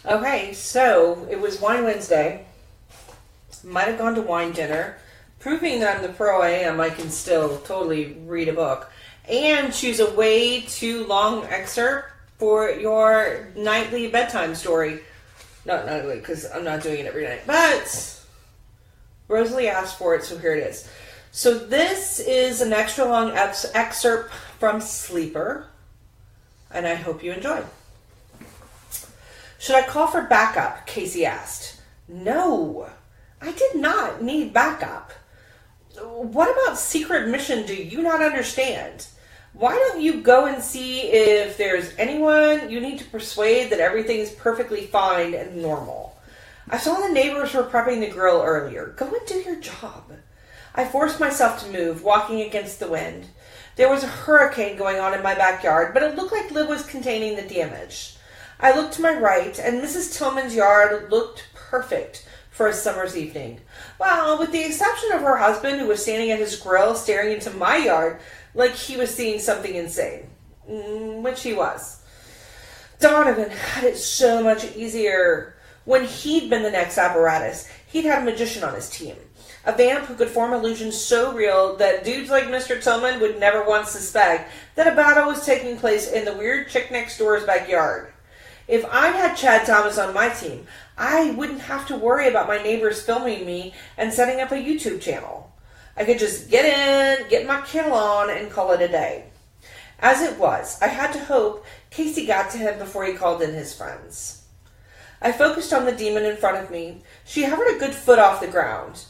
Okay, so it was Wine Wednesday. Might have gone to wine dinner, proving that I'm the pro I am. I can still totally read a book and choose a way too long excerpt for your nightly bedtime story. Not nightly, because I'm not doing it every night. But Rosalie asked for it, so here it is. So this is an extra long excerpt from Sleeper, and I hope you enjoy. Should I call for backup? Casey asked. No, I did not need backup. What about secret mission do you not understand? Why don't you go and see if there's anyone you need to persuade that everything's perfectly fine and normal? I saw the neighbors were prepping the grill earlier. Go and do your job. I forced myself to move, walking against the wind. There was a hurricane going on in my backyard, but it looked like Liv was containing the damage. I looked to my right, and Mrs. Tillman's yard looked perfect for a summer's evening. Well, with the exception of her husband, who was standing at his grill staring into my yard like he was seeing something insane. Which he was. Donovan had it so much easier. When he'd been the next apparatus, he'd had a magician on his team. A vamp who could form illusions so real that dudes like Mr. Tillman would never once suspect that a battle was taking place in the weird chick next door's backyard. If I'd had Chad Thomas on my team, I wouldn't have to worry about my neighbors filming me and setting up a YouTube channel. I could just get in, get my kennel on, and call it a day. As it was, I had to hope Casey got to him before he called in his friends. I focused on the demon in front of me. She hovered a good foot off the ground.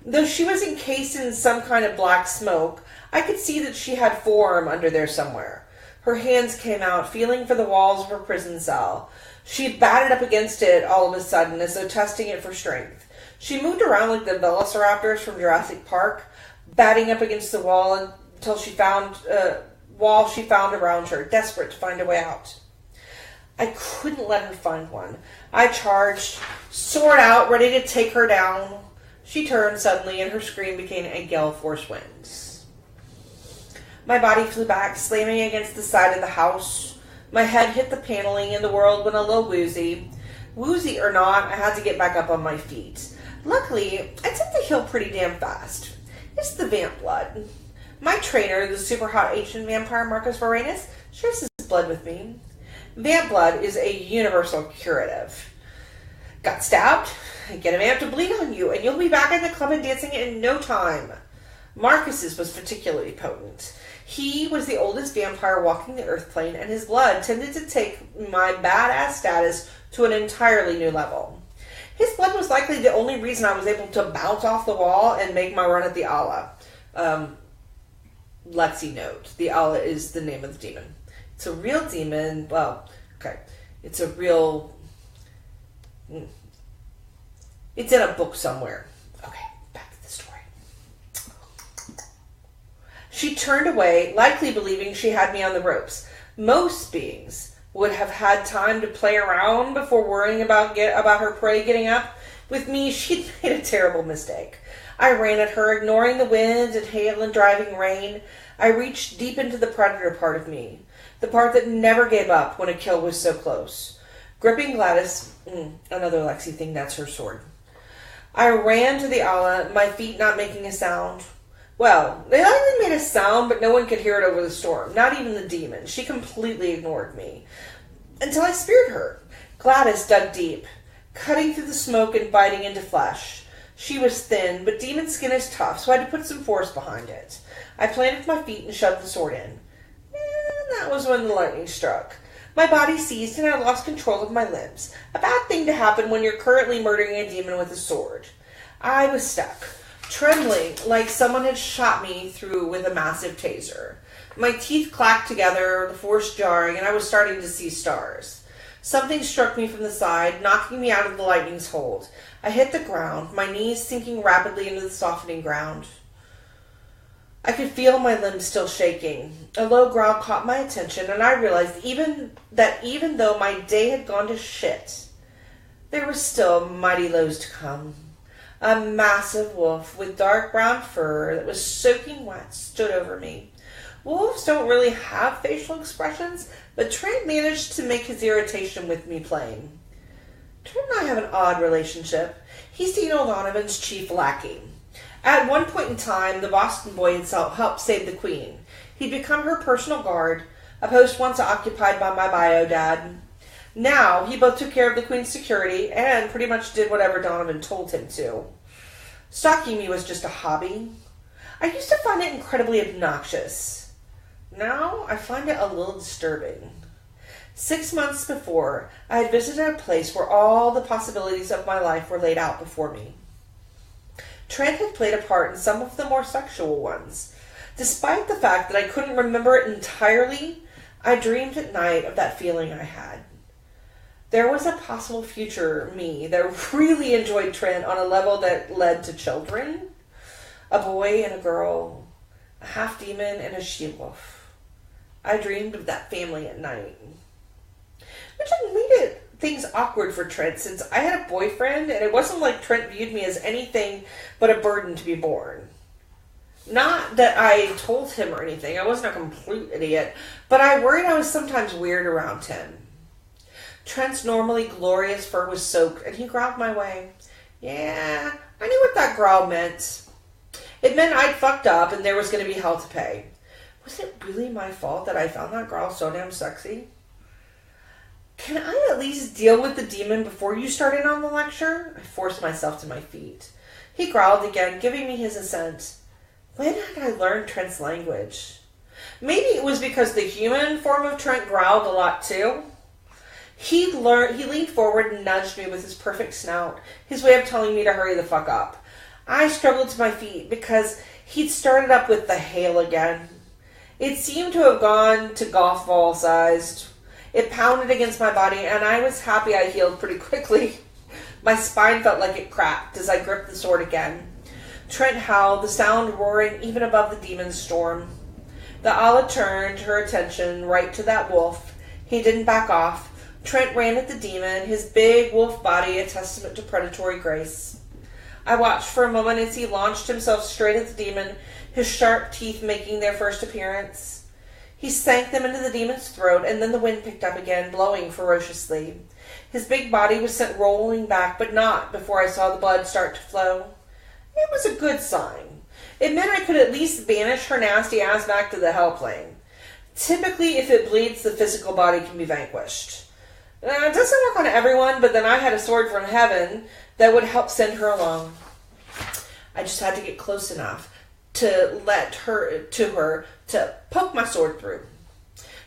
Though she was encased in some kind of black smoke, I could see that she had forearm under there somewhere. Her hands came out, feeling for the walls of her prison cell. She batted up against it all of a sudden, as though testing it for strength. She moved around like the velociraptors from Jurassic Park, batting up against the wall until she found wall she found around her, desperate to find a way out. I couldn't let her find one. I charged, sword out, ready to take her down. She turned suddenly, and her scream became a gale force winds. My body flew back, slamming against the side of the house. My head hit the paneling, and the world went a little woozy. Woozy or not, I had to get back up on my feet. Luckily, I tend to heal pretty damn fast. It's the vamp blood. My trainer, the super hot ancient vampire Marcus Varenus, shares his blood with me. Vamp blood is a universal curative. Got stabbed? Get a vamp to bleed on you, and you'll be back in the club and dancing in no time. Marcus's was particularly potent. He was the oldest vampire walking the earth plane, and his blood tended to take my badass status to an entirely new level. His blood was likely the only reason I was able to bounce off the wall and make my run at the Allah. Lexi note, the Allah is the name of the demon. It's a real demon. Well, okay. It's a real... It's in a book somewhere. Okay, back to the story. She turned away, likely believing she had me on the ropes. Most beings would have had time to play around before worrying about her prey getting up. With me, she'd made a terrible mistake. I ran at her, ignoring the wind and hail and driving rain. I reached deep into the predator part of me, the part that never gave up when a kill was so close. Gripping Gladys, another Lexi thing, that's her sword. I ran to the Allah, my feet not making a sound. Well, they likely made a sound, but no one could hear it over the storm, not even the demon. She completely ignored me. Until I speared her. Gladys dug deep, cutting through the smoke and biting into flesh. She was thin, but demon skin is tough, so I had to put some force behind it. I planted my feet and shoved the sword in. And that was when the lightning struck. My body seized and I lost control of my limbs. A bad thing to happen when you're currently murdering a demon with a sword. I was stuck, trembling like someone had shot me through with a massive taser. My teeth clacked together, the force jarring, and I was starting to see stars. Something struck me from the side, knocking me out of the lightning's hold. I hit the ground, my knees sinking rapidly into the softening ground. I could feel my limbs still shaking. A low growl caught my attention, and I realized even though my day had gone to shit, there were still mighty lows to come. A massive wolf with dark brown fur that was soaking wet stood over me. Wolves don't really have facial expressions, but Trent managed to make his irritation with me plain. Trent and I have an odd relationship. He's Dean O'Donovan's chief lackey. At one point in time, the Boston boy had helped save the Queen. He'd become her personal guard, a post once occupied by my bio dad. Now, he both took care of the Queen's security and pretty much did whatever Donovan told him to. Stalking me was just a hobby. I used to find it incredibly obnoxious. Now, I find it a little disturbing. 6 months before, I had visited a place where all the possibilities of my life were laid out before me. Trent had played a part in some of the more sexual ones. Despite the fact that I couldn't remember it entirely, I dreamed at night of that feeling I had. There was a possible future me that really enjoyed Trent on a level that led to children. A boy and a girl, a half-demon and a she-wolf. I dreamed of that family at night. Which made things awkward for Trent, since I had a boyfriend, and it wasn't like Trent viewed me as anything but a burden to be born. Not that I told him or anything, I wasn't a complete idiot, but I worried I was sometimes weird around him. Trent's normally glorious fur was soaked, and he growled my way. Yeah, I knew what that growl meant. It meant I'd fucked up, and there was going to be hell to pay. Was it really my fault that I found that growl so damn sexy? Can I at least deal with the demon before you start in on the lecture? I forced myself to my feet. He growled again, giving me his assent. When had I learned Trent's language? Maybe it was because the human form of Trent growled a lot too. He leaned forward and nudged me with his perfect snout, his way of telling me to hurry the fuck up. I struggled to my feet because he'd started up with the hail again. It seemed to have gone to golf ball sized. It pounded against my body, and I was happy I healed pretty quickly. My spine felt like it cracked as I gripped the sword again. Trent howled, the sound roaring even above the demon's storm. The Allah turned her attention right to that wolf. He didn't back off. Trent ran at the demon, his big wolf body a testament to predatory grace. I watched for a moment as he launched himself straight at the demon, his sharp teeth making their first appearance. He sank them into the demon's throat, and then the wind picked up again, blowing ferociously. His big body was sent rolling back, but not before I saw the blood start to flow. It was a good sign. It meant I could at least banish her nasty ass back to the hell plane. Typically, if it bleeds, the physical body can be vanquished. It doesn't work on everyone, but then I had a sword from heaven that would help send her along. I just had to get close enough to to poke my sword through.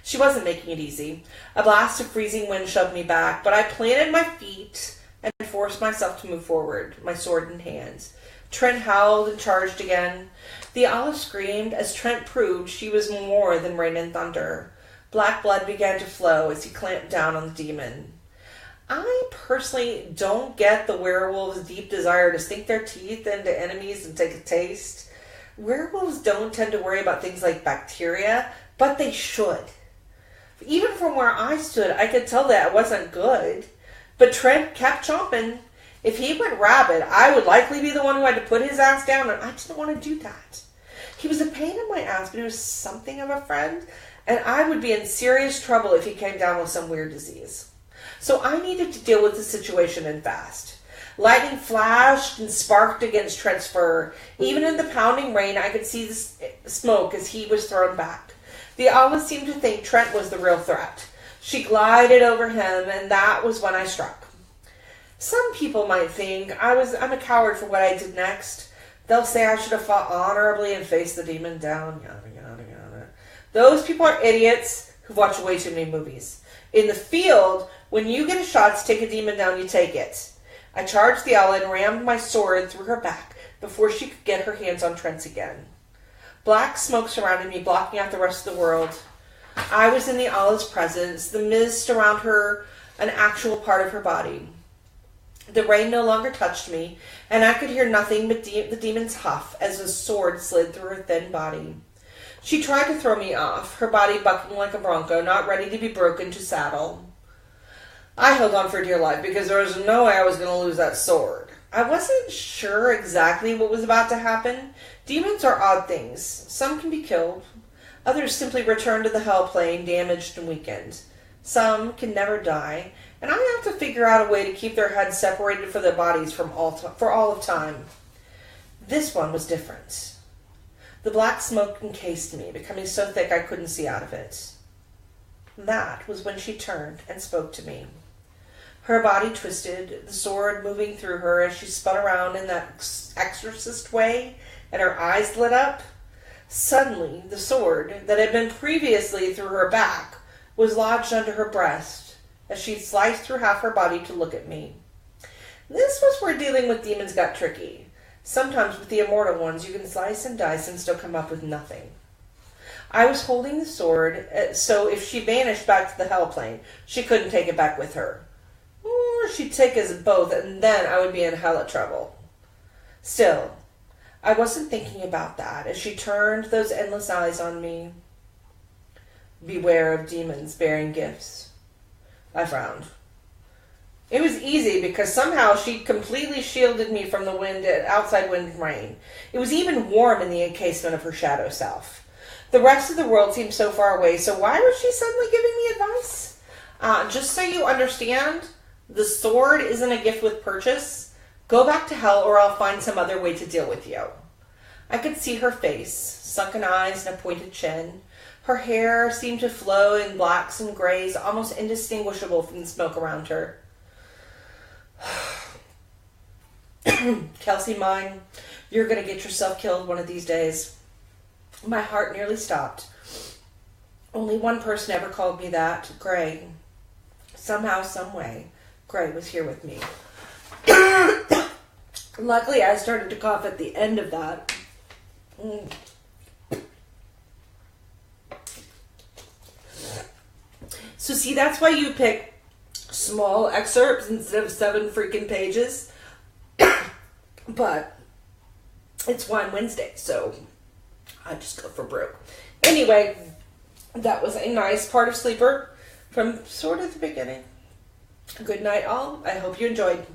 She wasn't making it easy. A blast of freezing wind shoved me back, but I planted my feet and forced myself to move forward, my sword in hand. Trent howled and charged again. The olive screamed as Trent proved she was more than rain and thunder. Black blood began to flow as he clamped down on the demon. I personally don't get the werewolves' deep desire to sink their teeth into enemies and take a taste. Werewolves don't tend to worry about things like bacteria, but they should. Even from where I stood, I could tell that it wasn't good. But Trent kept chomping. If he went rabid, I would likely be the one who had to put his ass down, and I didn't want to do that. He was a pain in my ass, but he was something of a friend, and I would be in serious trouble if he came down with some weird disease. So I needed to deal with the situation and fast. Lightning flashed and sparked against Trent's fur. Even in the pounding rain, I could see the smoke as he was thrown back. The olive seemed to think Trent was the real threat. She glided over him, and that was when I struck. Some people might think I'm a coward for what I did next. They'll say I should have fought honorably and faced the demon down, yada, yada, yada. Those people are idiots who've watched way too many movies. In the field, when you get a shot to take a demon down, you take it. I charged the owl and rammed my sword through her back before she could get her hands on Trent's again. Black smoke surrounded me, blocking out the rest of the world. I was in the owl's presence, the mist around her, an actual part of her body. The rain no longer touched me, and I could hear nothing but the demon's huff as the sword slid through her thin body. She tried to throw me off, her body bucking like a bronco, not ready to be broken to saddle. I held on for dear life because there was no way I was going to lose that sword. I wasn't sure exactly what was about to happen. Demons are odd things. Some can be killed. Others simply return to the hell plane, damaged and weakened. Some can never die, and I have to figure out a way to keep their heads separated from their bodies for all of time. This one was different. The black smoke encased me, becoming so thick I couldn't see out of it. That was when she turned and spoke to me. Her body twisted, the sword moving through her as she spun around in that exorcist way, and her eyes lit up. Suddenly, the sword that had been previously through her back was lodged under her breast as she sliced through half her body to look at me. This was where dealing with demons got tricky. Sometimes with the immortal ones, you can slice and dice and still come up with nothing. I was holding the sword, so if she vanished back to the hell plane, she couldn't take it back with her. Or she'd take us both, and then I would be in hell at trouble. Still, I wasn't thinking about that as she turned those endless eyes on me. Beware of demons bearing gifts. I frowned. It was easy because somehow she completely shielded me from the wind, outside wind and rain. It was even warm in the encasement of her shadow self. The rest of the world seemed so far away, so why was she suddenly giving me advice? Just so you understand, the sword isn't a gift with purchase. Go back to hell or I'll find some other way to deal with you. I could see her face, sunken eyes and a pointed chin. Her hair seemed to flow in blacks and grays, almost indistinguishable from the smoke around her. Kelsey mine, you're going to get yourself killed one of these days. My heart nearly stopped. Only one person ever called me that, Gray. Somehow, some way, Gray was here with me. Luckily, I started to cough at the end of that. So see, that's why you pick small excerpts instead of 7 freaking pages. But it's Wine Wednesday, so I just go for broke. Anyway, that was a nice part of Sleeper from sort of the beginning. Good night, all. I hope you enjoyed.